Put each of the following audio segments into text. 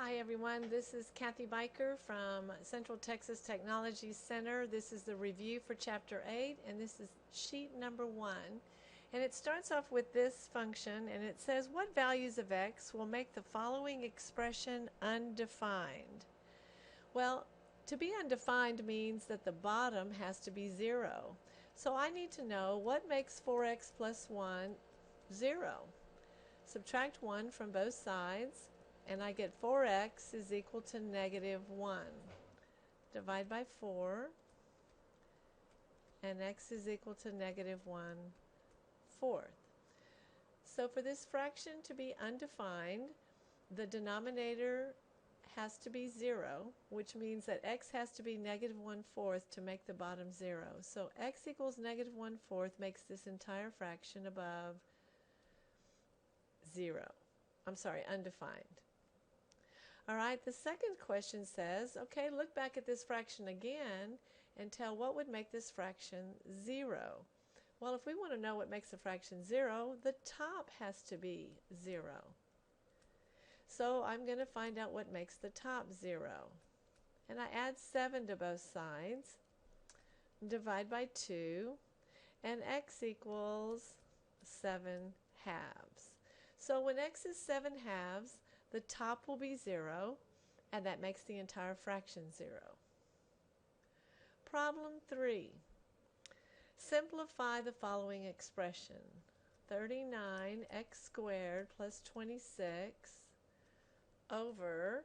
Hi everyone, this is Kathy Biker from Central Texas Technology Center. This is the review for Chapter 8 and this is sheet number 1. And it starts off with this function and it says what values of x will make the following expression undefined? Well, to be undefined means that the bottom has to be 0. So I need to know what makes 4x plus 1 0. Subtract 1 from both sides and I get 4x is equal to negative 1. Divide by 4 and x is equal to negative 1/4. So for this fraction to be undefined, the denominator has to be 0, which means that x has to be negative 1/4 to make the bottom 0. So x equals negative 1/4 makes this entire fraction above 0. I'm sorry, undefined. All right, the second question says, okay, look back at this fraction again and tell what would make this fraction 0. Well, if we want to know what makes a fraction 0, the top has to be 0. So I'm going to find out what makes the top 0. And I add 7 to both sides, divide by 2, and x equals 7 halves. So when x is 7 halves, the top will be 0, and that makes the entire fraction 0. Problem 3. Simplify the following expression. 39x squared plus 26 over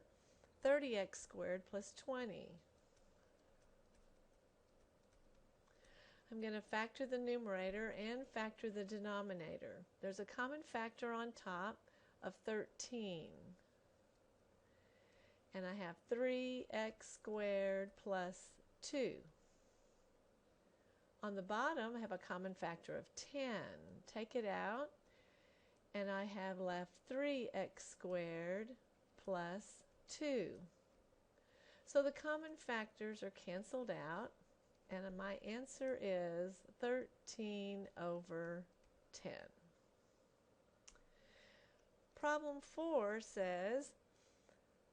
30x squared plus 20. I'm going to factor the numerator and factor the denominator. There's a common factor on top of 13. And I have 3x squared plus 2. On the bottom, I have a common factor of 10. Take it out, and I have left 3x squared plus 2. So the common factors are canceled out, and my answer is 13 over 10. Problem 4 says,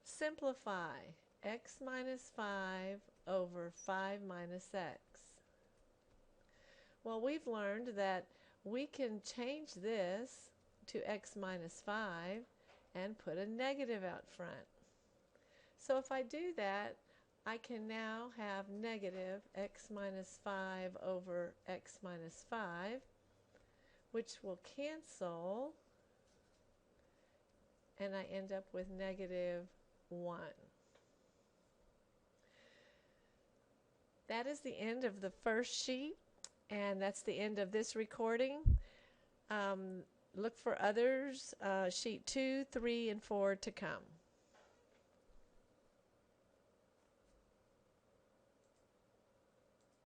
simplify x minus 5 over 5 minus x. Well, we've learned that we can change this to x minus 5 and put a negative out front. So if I do that, I can now have negative x minus 5 over x minus 5, which will cancel, and I end up with negative 1. That is the end of the first sheet, and that's the end of this recording. Look for others, sheet 2, 3, and 4 to come.